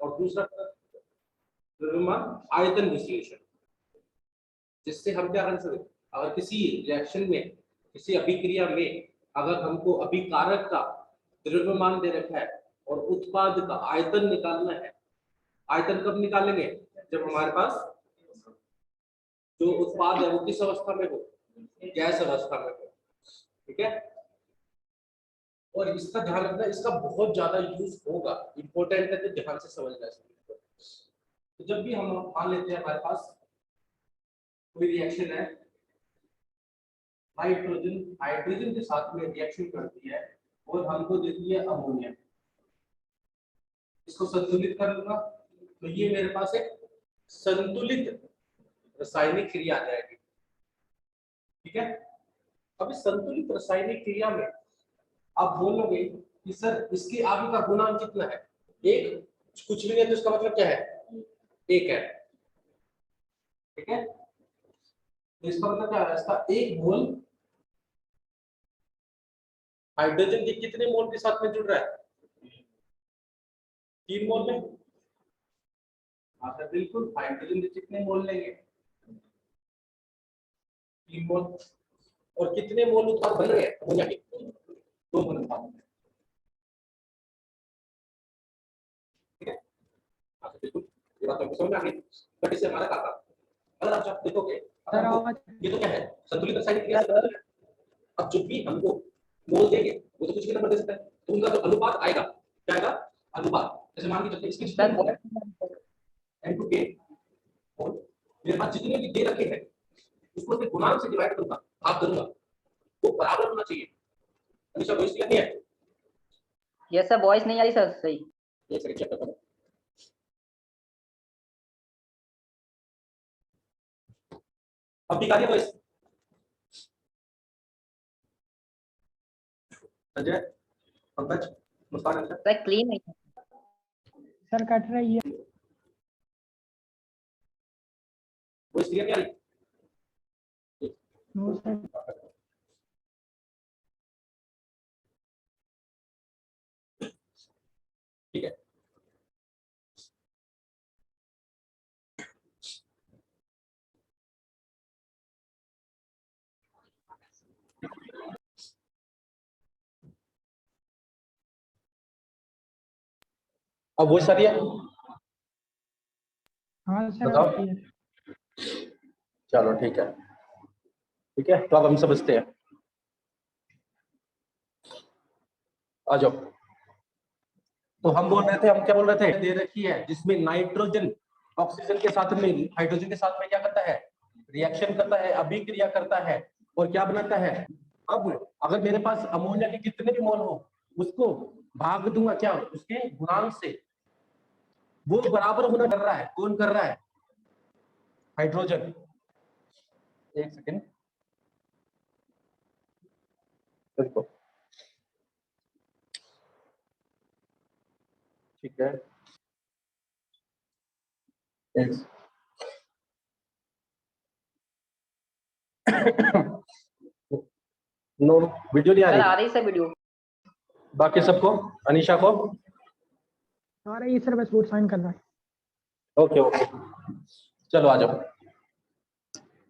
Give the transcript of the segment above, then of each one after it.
और दूसरा द्रव्यमान आयतन विश्लेषण, जिससे हम क्या कर सकते, अगर किसी रिएक्शन में, किसी अभिक्रिया में अगर हमको अभिकारक का द्रव्यमान दे रखा है और उत्पाद का आयतन निकालना है, आयतन कब निकालेंगे, जब हमारे पास जो उत्पाद है वो किस अवस्था में हो, गैस अवस्था में हो। ठीक है, और इसका ध्यान रखना, इसका बहुत ज्यादा यूज होगा, इंपॉर्टेंट है, तो ध्यान से समझना है। तो जब भी हम मान लेते हैं हमारे पास कोई रिएक्शन है, नाइट्रोजन हाइड्रोजन के साथ में रिएक्शन करती है और हमको देती है अमोनिया, इसको संतुलित कर लूंगा तो ये मेरे पास एक संतुलित रासायनिक क्रिया आ जाएगी। ठीक है, अब इस संतुलित रासायनिक क्रिया में आप बोलोगे कि सर इसकी आगे का गुणांक कितना है, एक, कुछ भी नहीं तो इसका मतलब क्या है, एक है। ठीक है, तो इसका मतलब क्या है, इसका एक मोल हाइड्रोजन के कितने मोल के साथ में जुड़ रहा है, 3 मोल में। हाँ सर बिल्कुल, हाइड्रोजन के कितने मोल लेंगे, 3 मोल, और कितने मोल उत्पाद बन रहे हैं अमोनिया के, 2 मोल उत्पाद। ठीक है, हाँ सर बिल्कुल, ये बात आपको समझ में आ गई। बट इससे हमारा क्या था, अगर आप देखोगे ये तो क्या है, संतुलित रासायनिक क्रिया से बदल है। अब जो भी हमको मोल देंगे वो तो कुछ भी नंबर दे सकता है, तो उनका जो अनुपात आएगा क्या आएगा, अनुपात। जैसे मान के चलते इसके जितने मोल है N2K मोल, मेरे पास जितने भी दे रखे हैं उसको अपने गुणांक से डिवाइड करूंगा, भाग करूंगा, वो बराबर होना चाहिए। हमेशा वॉइस क्लियर नहीं है, यस सर, वॉइस नहीं आ रही सर सही। एक सेकंड चेक करता हूं, अब दिखा दिया वॉइस। संजय, पंकज, मुस्कान, सर क्लीन है सर, कट रही है। वॉइस क्लियर नहीं आ रही। नो सर, ठीक है, अब वॉइस आ रही है, हाँ सर बताओ। आती है। चलो ठीक है, ठीक है, तो अब हम समझते हैं, आ जाओ। तो हम बोल रहे थे, हम क्या बोल रहे थे, दे रखी है जिसमें नाइट्रोजन ऑक्सीजन के साथ में, हाइड्रोजन के साथ में क्या करता है, रिएक्शन करता है, अभिक्रिया करता है और क्या बनाता है। अब अगर मेरे पास अमोनिया के कितने भी मोल हो उसको भाग दूंगा क्या, उसके गुणांक से, वो बराबर होना कर रहा है, कौन कर रहा है, हाइड्रोजन। एक सेकेंड देखो, ठीक है, नो वीडियो नहीं आ सर, आ रही रही सर वीडियो। बाकी सबको, अनीशा को आ रही है सर, बस वोट साइन कर रहा है। ओके ओके, चलो आ जाओ।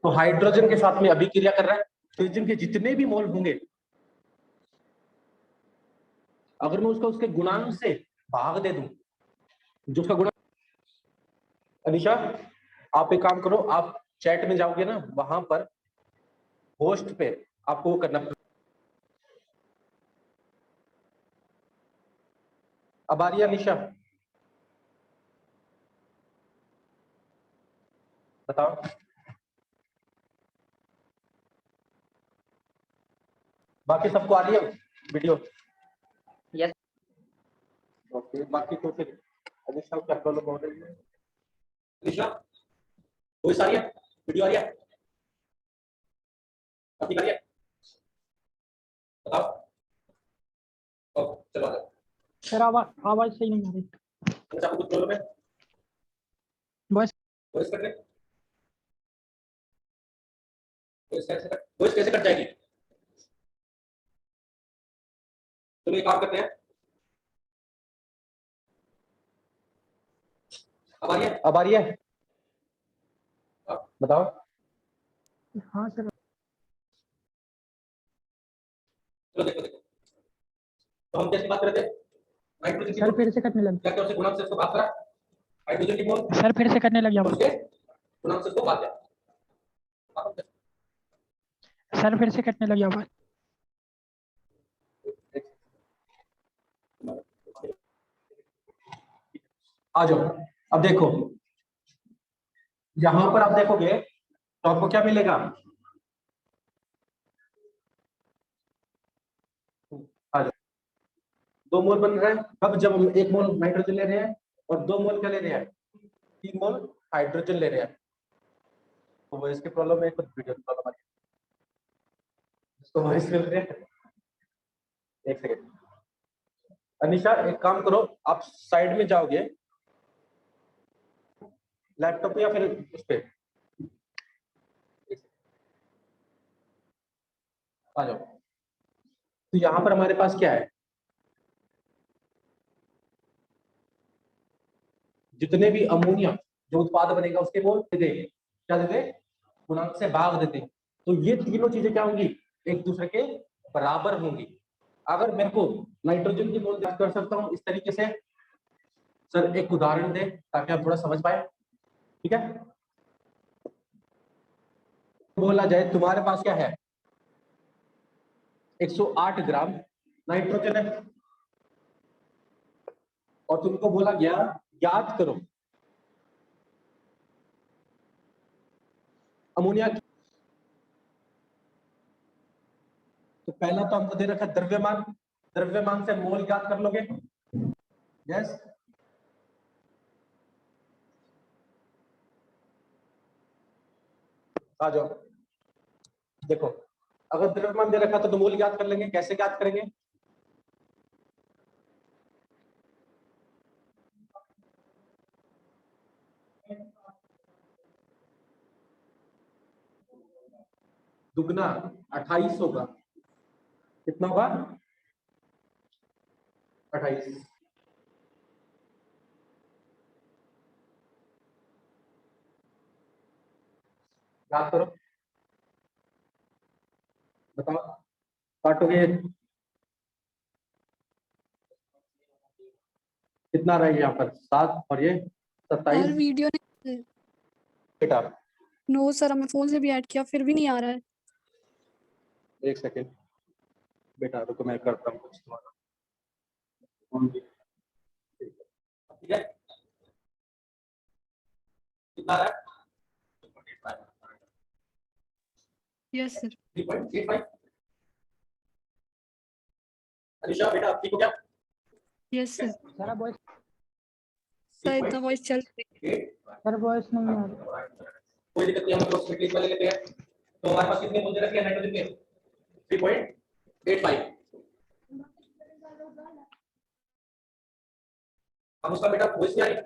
तो हाइड्रोजन के साथ में अभिक्रिया कर रहा है, हाइड्रोजन के जितने भी मोल होंगे अगर मैं उसको उसके गुणांक से भाग दे दूं, जो उसका गुणांक, अनीशा आप एक काम करो, आप चैट में जाओगे ना, वहां पर होस्ट पे आपको वो करना, अब आ रही है अनीशा, बताओ। बाकी सबको आ रही है वीडियो, यस ओके, बाकी तो फिर अनीशा क्या प्रॉब्लम हो रही है, अनीशा कोई आ रही है, वीडियो आ रही है, अभी आ रही है, बताओ। चलो आ जाओ। सर आवाज सही नहीं आ रही। अच्छा, कुछ प्रॉब्लम है, बस वॉइस कट रही, वॉइस कैसे कट जाएगी, चलो एक काम करते हैं, अब आ रही है? अब आ रही है? बताओ। हाँ सर। चलो देखो देखो, तो हम कैसे बात कर रहे थे? नाइट्रोजन की सर मोल फिर से कटने लग क्या क्या उससे गुणक से इसको बात करा, हाइड्रोजन की मोल सर फिर से कटने लग गया और उसके गुणक से इसको बात किया। सर फिर से कटने लग गया आवाज। आ जाओ। अब देखो, यहां पर आप देखोगे तो आपको क्या मिलेगा? आ जाओ। 2 मोल बन रहा है। अब जब हम 1 मोल नाइट्रोजन ले रहे हैं और 2 मोल क्या ले रहे हैं? 3 मोल हाइड्रोजन ले रहे हैं। तो वो इसकी प्रॉब्लम है, कुछ वीडियो प्रॉब्लम आ रही है, इसको वॉइस मिल रही है। एक सेकेंड अनिशा, एक काम करो, आप साइड में जाओगे लैपटॉप पे या फिर उस पे आ जाओ। तो यहां पर हमारे पास क्या है? जितने भी अमोनिया जो उत्पाद बनेगा उसके मोल दे दे, क्या दे दे? गुणांक से भाग देते। तो ये तीनों चीजें क्या होंगी? एक दूसरे के बराबर होंगी। अगर मेरे को नाइट्रोजन की मोल ज्ञात कर सकता हूं इस तरीके से, सर एक उदाहरण दे ताकि आप थोड़ा समझ पाए। ठीक है, बोला जाए तुम्हारे पास क्या है? 108 ग्राम नाइट्रोजन है और तुमको बोला गया याद करो अमोनिया की। तो पहला तो हमको दे रखा है द्रव्यमान, द्रव्यमान से मोल याद कर लोगे। यस, आ जाओ। देखो, अगर द्रव्यमान दे रखा तो मोल याद कर लेंगे। कैसे याद करेंगे? दुगना 28 होगा। कितना होगा? 28। याद करो, बताओ, काटोगे कितना रहेगा? यहाँ पर 7 और ये 27 वीडियो ने बेटा। नो सर, हमें फोन से भी ऐड किया फिर भी नहीं आ रहा है। एक सेकेंड बेटा, रुको मैं करता हूँ कुछ तुम्हारा। ठीक है, कितना आ रहा है? Yes sir. 3.85। अनिशा बेटा आप ठीक हो क्या? Yes sir. Sir voice sir इतना वॉइस चल रही है। सर वॉइस नहीं आ रही। कोई दिक्कत नहीं, हम अप्रोक्सीमेटली वाले लेते हैं। तो हमारे पास कितने मोल दे रखे हैं नाइट्रोजन के? 3.85। अब उसका बेटा वॉइस नहीं आ रही।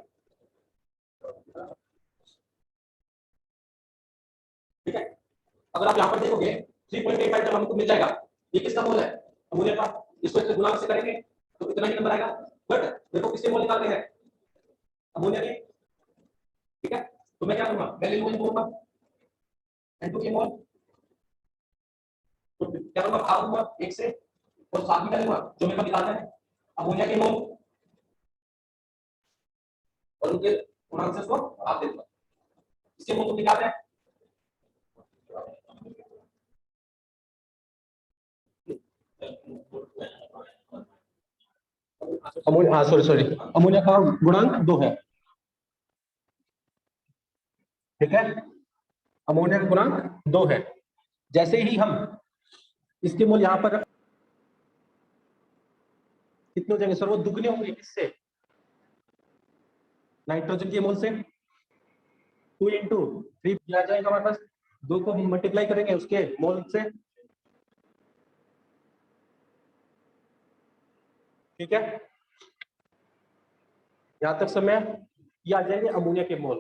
ठीक है, अगर आप यहाँ पर देखोगे 3.85 जब हमको मिल जाएगा, ये किसका मोल है? अमोनिया का। इसको इससे गुणा से करेंगे तो कितना ही नंबर आएगा। बट देखो किसके मोल निकालते हैं? अमोनिया के। ठीक है, तो मैं क्या करूंगा? पहले मोल बोलूंगा N2 के मोल, तो क्या करूंगा? भाग दूंगा 1 से और साथ में क्या लूंगा जो मेरे को निकालना है अमोनिया के मोल, और उनके गुणांक से उसको भाग दे दूंगा। इसके मोल तो निकालना है। अमोनिया, हाँ सॉरी, अमोनिया का गुणांक 2 है। ठीक है, अमोनिया का गुणांक 2 है। जैसे ही हम इसके मोल यहां पर कितने हो जाएंगे सर? वो दुगने होंगे। किससे? नाइट्रोजन के मोल से। 2 इंटू 3 आ जाएगा हमारे पास। 2 को मल्टीप्लाई करेंगे उसके मोल से। ठीक है, यहां तक समय। ये आ जाएंगे अमोनिया के मोल।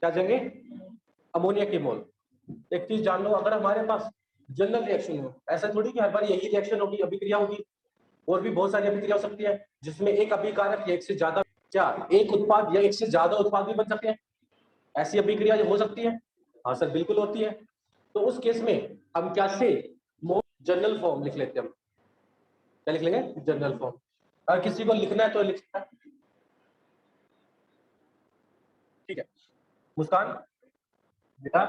क्या आ जाएंगे? अमोनिया के मोल। एक चीज जान लो, अगर हमारे पास जनरल रिएक्शन हो, ऐसा थोड़ी कि हर बार यही रिएक्शन होगी, अभिक्रिया होगी। और भी बहुत सारी अभिक्रिया हो सकती है जिसमें एक अभिकारक या एक से ज्यादा क्या एक उत्पाद या एक से ज्यादा उत्पाद भी बन सकते हैं? ऐसी अभिक्रिया हो सकती है? हाँ सर बिल्कुल होती है। तो उस केस में हम क्या से जनरल फॉर्म लिख लेते हैं। हम क्या लिख लेंगे? General form. अगर किसी को लिखना है तो लिख सकता है। ठीक है मुस्कान बेटा,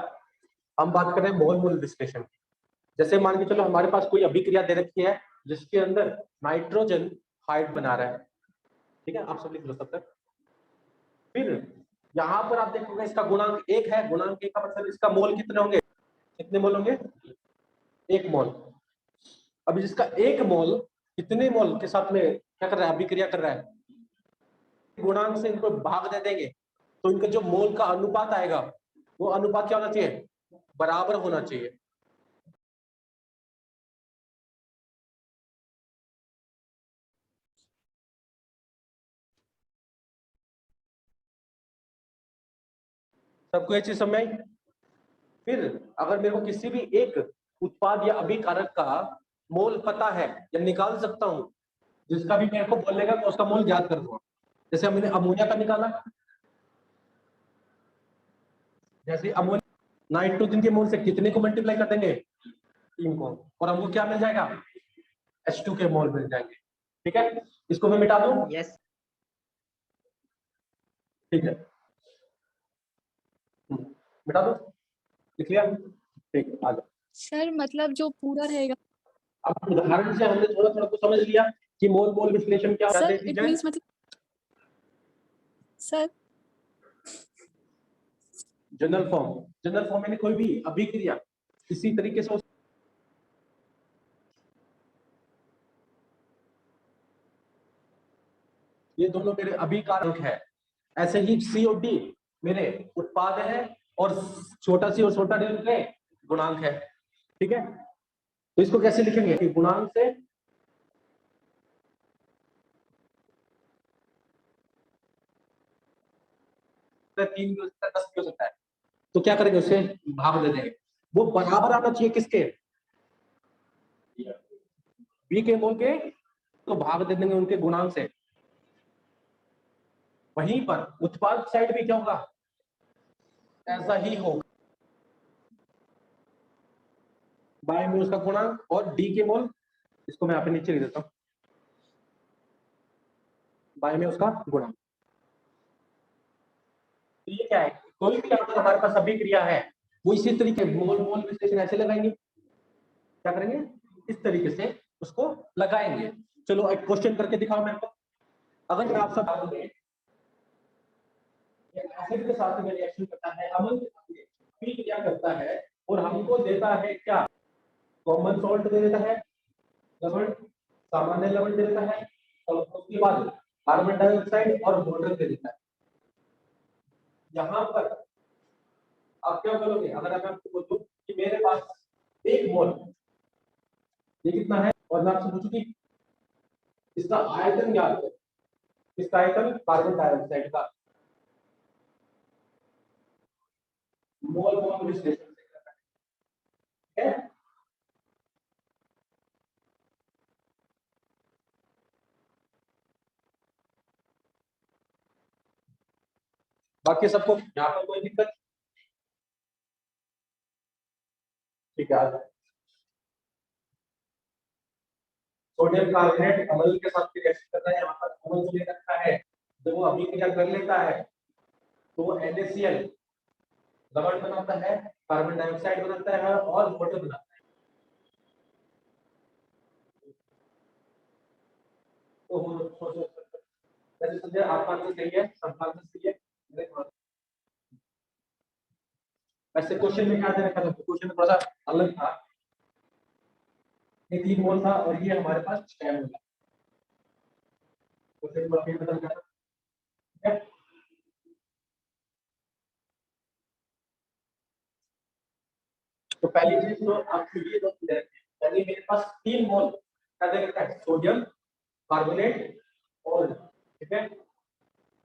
हम बात कर रहे हैं मोल मोल विश्लेषण की। जैसे मान के चलो हमारे पास कोई अभिक्रिया दे रखी है जिसके अंदर नाइट्रोजन हाइड बना रहा है। ठीक है आप सब लिख लो तब तक। फिर यहाँ पर आप देखोगे इसका गुणांक 1 है। गुणांक 1 का मतलब इसका मोल कितने होंगे? कितने मोल होंगे? 1 मोल। अब जिसका 1 मोल कितने मोल के साथ में क्या कर रहा है? अभिक्रिया कर रहा है। गुणांक से इनको भाग दे देंगे तो इनका जो मोल का अनुपात आएगा वो अनुपात क्या होना चाहिए? बराबर होना चाहिए। सबको ये चीज समझ आई? फिर अगर मेरे को किसी भी एक उत्पाद या अभिकारक का मोल पता है या निकाल सकता हूं, जिसका भी मेरे को बोलेगा तो उसका मोल ज्ञात कर दूंगा। जैसे हमने अमोनिया का निकाला, जैसे अमोनिया नाइट्रोजन के मोल से कितने को मल्टीप्लाई कर देंगे? 3 को, और हमको क्या मिल जाएगा? H2 के मोल मिल जाएंगे। ठीक है इसको मैं मिटा दूं। यस ठीक है मिटा दो। लिख लिया? ठीक है आ जाओ। सर मतलब जो पूरा रहेगा अब उदाहरण से हमने थोड़ा थोड़ा तो समझ लिया कि मोल मोल विश्लेषण क्या सर, देखी इट जाए। मींस मतलब सर जनरल फॉर्म यानी कोई भी अभिक्रिया इसी तरीके से ये दोनों मेरे अभिकारक है। ऐसे ही सी और डी मेरे उत्पाद है और छोटा सी और छोटा डी उनके गुणांक है। ठीक है तो इसको कैसे लिखेंगे कि गुणांक से तीन भी हो सकता है 10 भी हो सकता है। तो क्या करेंगे? उसे भाग दे देंगे। वो बराबर आना चाहिए किसके? बी के मोल के। तो भाग दे देंगे उनके गुणांक से। वहीं पर उत्पाद साइड भी क्या होगा? ऐसा ही होगा। बाय में उसका गुणांक और डी के मोल, इसको मैं यहाँ पे नीचे लिख देता हूँ। बाय में उसका गुणांक। तो ये क्या है? कोई भी अगर हमारे पास अभिक्रिया है वो इसी तरीके मोल मोल विश्लेषण ऐसे लगाएंगे। क्या करेंगे? इस तरीके से उसको लगाएंगे। चलो एक क्वेश्चन करके दिखाओ मेरे को। अगर मैं आप सब एसिड के साथ में रिएक्शन करता है, अम्ल के साथ में अभिक्रिया करता है और हमको देता है क्या? कॉमन सॉल्ट दे देता है, लवण, सामान्य लवण दे देता है, और उसके बाद कार्बन डाइऑक्साइड और वाटर दे देता है। यहाँ पर आप क्या करोगे? अगर मैं आपको बोलूं कि मेरे पास 1 मोल, ये कितना है? और मैं आपसे पूछूं कि इसका आयतन क्या है? इसका आयतन कार्बन डाइऑक्साइड का मोल मोल विश्लेषण से करना है। बाकी सबको यहाँ पर कोई दिक्कत? ठीक है सोडियम कार्बोनेट अम्ल के साथ रिएक्शन करता है। यहाँ पर अम्ल को ले रखा है, जब वो अभिक्रिया कर लेता है तो वो NaCl लवण बनाता है, कार्बन डाइऑक्साइड बनाता है और वाटर बनाता है। तो वैसे समझे आपका आंसर सही है, सबका आंसर सही है। वैसे क्वेश्चन में क्या दे रखा था? क्वेश्चन में थोड़ा सा अलग था। ये 3 मोल था और ये हमारे पास 6 मोल था। क्वेश्चन को अपने बदल जाना। ठीक है तो पहली चीज तो आपको ये दो दे रखे हैं। पहले मेरे पास 3 मोल क्या दे रखा है? सोडियम कार्बोनेट और, ठीक है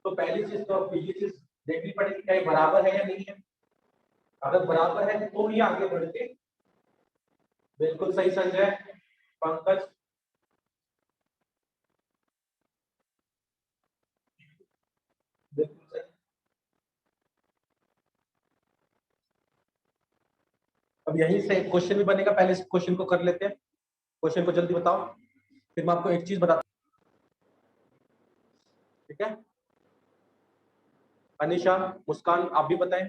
तो पहली चीज तो आपको ये चीज देखनी पड़ेगी क्या ये बराबर है या नहीं है। अगर बराबर है तो ही आगे बढ़ के। बिल्कुल सही संजय, पंकज। अब यहीं से क्वेश्चन भी बनेगा, पहले इस क्वेश्चन को कर लेते हैं। क्वेश्चन को जल्दी बताओ, फिर मैं आपको एक चीज बताता हूं, ठीक है? अनिशा, मुस्कान, आप भी बताएं।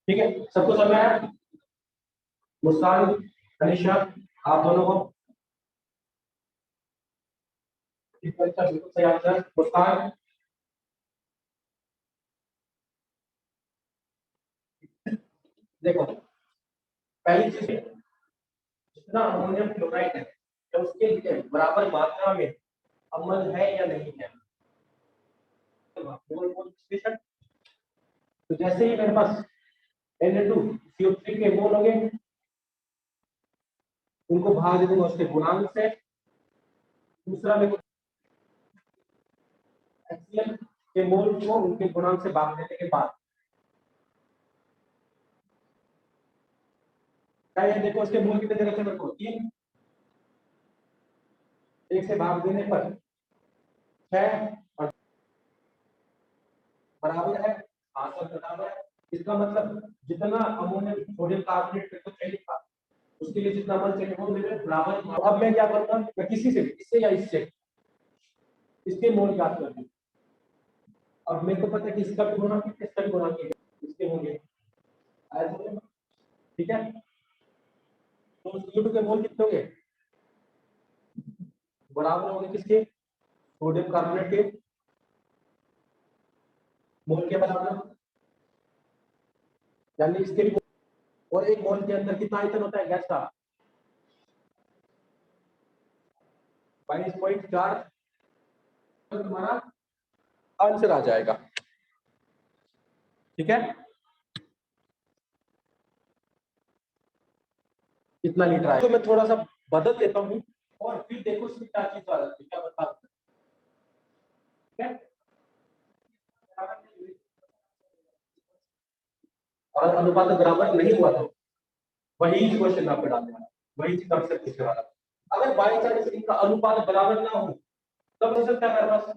ठीक है, सबको समझ में आया? मुस्कान, अनिशा, आप दोनों को बिल्कुल सही आंसर। मुस्कान, देखो पहली चीज, जितना अमोनियम क्लोराइड है तो उसके लिए बराबर मात्रा में अम्ल है या नहीं है? तो जैसे ही मेरे पास Na2CO3 के मोल होंगे, उनको भाग दे दूंगा उसके गुणांक से। दूसरा में HCl के मोल को उनके गुणांक से भाग देने के बाद, ये देखो उसके मोल कितने दे रखे हैं मेरे को? 3। 1 से भाग देने पर 6 और बराबर है, आंसर बराबर है। इसका मतलब जितना अमोनियम सोडियम कार्बोनेट को चाहिए था उसके लिए जितना अमल चाहिए वो मेरे बराबर। अब मैं क्या करूंगा, मैं किसी से, इससे या इससे, इसके मोल याद कर दूं। अब मेरे को पता है कि इसका भी गुणा कितना, इसका भी गुणा किया, इसके होंगे, ठीक है? तो CO2 के मोल कितने होंगे? बराबर होंगे किसके? सोडियम कार्बोनेट के मोल के बराबर, यानी इसके भी। और एक मोल के अंदर कितना आयतन होता है गैस का? 22.4। तुम्हारा आंसर आ जाएगा, ठीक है? कितना लीटर आएगा? तो मैं थोड़ा सा बदल देता हूँ और फिर देखो इसमें क्या चीज आ जाती है, क्या बता, ठीक है? और अनुपात बराबर नहीं हुआ तो वही क्वेश्चन आपको डालने वाला, वही चीज आपसे पूछने वाला। अगर बाई चांस इनका अनुपात बराबर ना हो तब हो सकता है मेरे पास,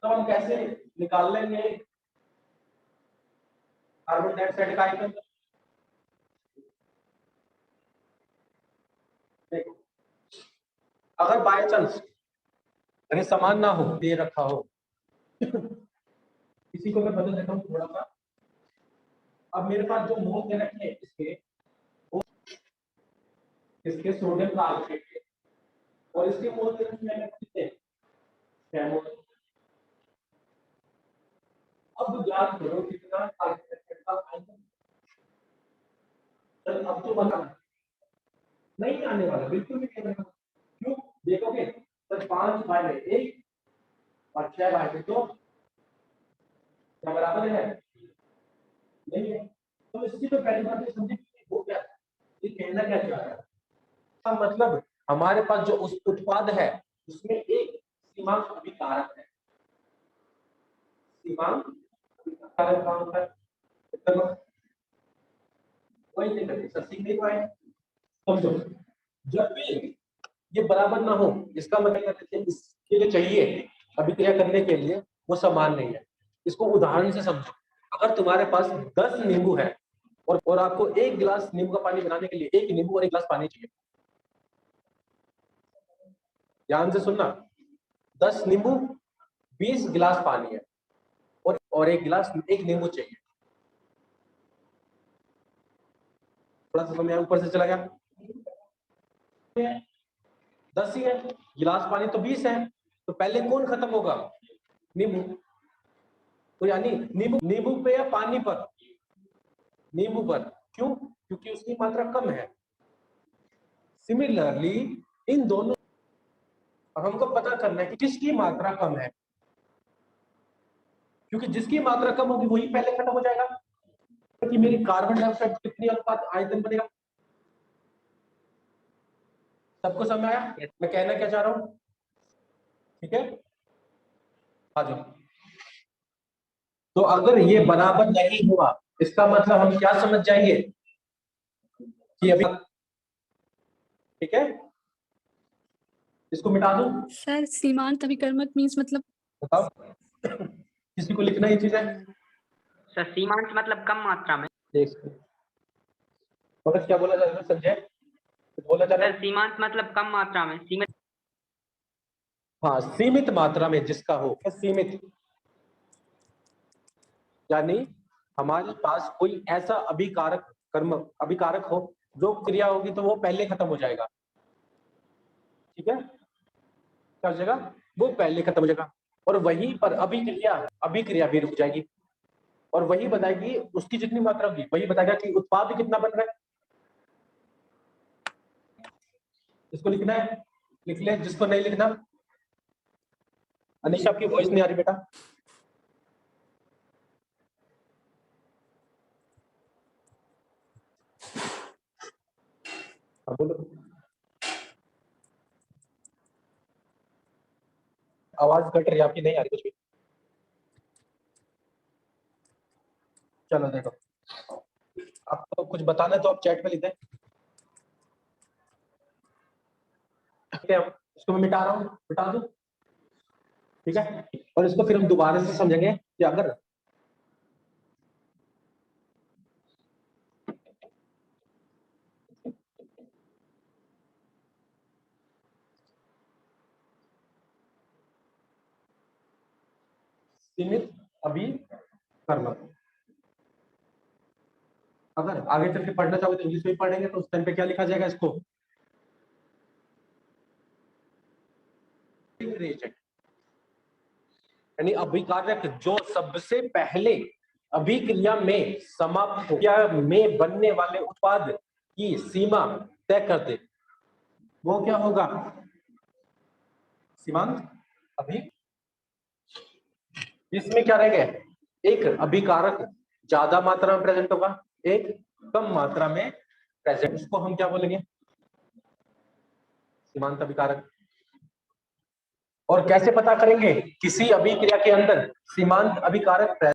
तो हम कैसे निकाल लेंगे कार्बन डाइऑक्साइड का आयतन? देखो अगर बाय चांस अगर समान ना हो, दे रखा हो इसी को मैं बदल देता हूँ थोड़ा सा। अब मेरे पास जो मोल दे रखे हैं इसके सोडियम कार्बोनेट के, और इसके मोल दे रखे हैं कितने? 6 मोल। अब याद करो कितना आयतन, अब तो बता नहीं आने वाला, बिल्कुल भी नहीं आने वाला। क्यों? देखोगे सर 5/1 और 6/2 क्या बराबर है? नहीं है। तो इसकी तो पहली बात समझे वो क्या है, ये कहना क्या चाह रहा है? इसका मतलब हमारे पास जो उस उत्पाद है उसमें एक सीमांक अभिकारक है। सीमांक अभिकारक कौन होता है? वही नहीं करते सर, सीख नहीं पाए। समझो, जब भी ये बराबर ना हो इसका मतलब इसके लिए चाहिए अभिक्रिया करने के लिए वो समान नहीं है। इसको उदाहरण से समझो, अगर तुम्हारे पास 10 नींबू है और आपको 1 गिलास नींबू का पानी बनाने के लिए 1 नींबू और 1 गिलास पानी चाहिए, ध्यान से सुनना, 10 नींबू 20 गिलास पानी है और 1 गिलास 1 नींबू चाहिए। थोड़ा सा समय ऊपर से चला गया, 10 ही है, गिलास पानी तो 20 है, तो पहले कौन खत्म होगा? नींबू। तो यानी नींबू पे या पानी पर? नींबू पर। क्यों? क्योंकि उसकी मात्रा कम है। सिमिलरली इन दोनों, अब हमको पता करना है कि किसकी मात्रा कम है, क्योंकि जिसकी मात्रा कम होगी वही पहले खत्म हो जाएगा। कि मेरी कार्बन डाइऑक्साइड कितनी अनुपात आयतन बनेगा? सबको समझ आया मैं कहना क्या चाह रहा हूं? ठीक है, आ जाओ। तो अगर ये बराबर नहीं हुआ इसका मतलब हम क्या समझ जाएंगे कि अभी ठीक है, इसको मिटा दूं, सर सीमांत अभिकर्मक मीन्स मतलब बताओ किसी को लिखना ये चीज है? सर सीमांत मतलब कम मात्रा में। मगर क्या बोला जा रहा है संजय, कुछ बोला जा रहा है? सीमांत मतलब कम मात्रा में, सीमित। हाँ, सीमित मात्रा में जिसका हो, सीमित यानी हमारे पास कोई ऐसा अभिकारक कर्म अभिकारक हो जो क्रिया होगी तो वो पहले खत्म हो जाएगा। ठीक है, क्या हो जाएगा? वो पहले खत्म हो जाएगा और वहीं पर अभिक्रिया भी रुक जाएगी और वही बताएगी उसकी जितनी मात्रा होगी, वही बताएगा कि उत्पाद कितना बन रहा है। इसको लिखना है लिख ले, जिसको नहीं लिखना। अनीशा आपकी वॉइस नहीं आ रही बेटा। हाँ, बोलो। आवाज कट रही है आपकी, नहीं आ रही कुछ भी। चलो देखो, आपको कुछ बताना है तो आप चैट पे लिख दें। ठीक है, इसको मैं मिटा रहा हूँ, मिटा दूं। ठीक है, और इसको फिर हम दोबारा से समझेंगे कि अगर सीमित अभिकर्मक, अगर आगे चल के पढ़ना चाहोगे तो इंग्लिश में ही पढ़ेंगे, तो उस टाइम पे क्या लिखा जाएगा इसको? रिएजेंट यानी अभिकारक जो सबसे पहले अभिक्रिया में समाप्त हो या में बनने वाले उत्पाद की सीमा तय कर दे, वो क्या होगा? सीमांत अभी। इसमें क्या रहेगा? एक अभिकारक ज्यादा मात्रा में प्रेजेंट होगा, एक कम मात्रा में प्रेजेंट, उसको हम क्या बोलेंगे? सीमांत अभिकारक। और कैसे पता करेंगे किसी अभिक्रिया के अंदर सीमांत अभिकारक?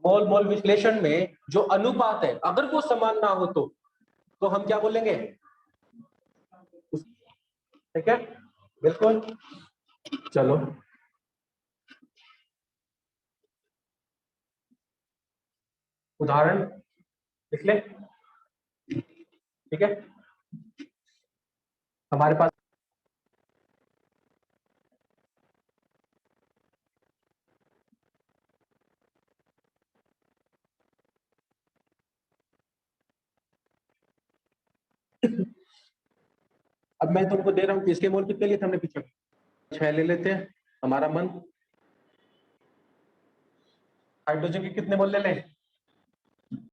मोल मोल विश्लेषण में जो अनुपात है अगर वो समान ना हो तो हम क्या बोलेंगे? ठीक है, बिल्कुल। चलो उदाहरण लिख ले। ठीक है, हमारे पास अब मैं तुमको दे रहा हूं कि इसके मोल कितने लिए थे हमने पीछे? 6 ले लेते हैं, हमारा मन। हाइड्रोजन के कितने मोल ले लें?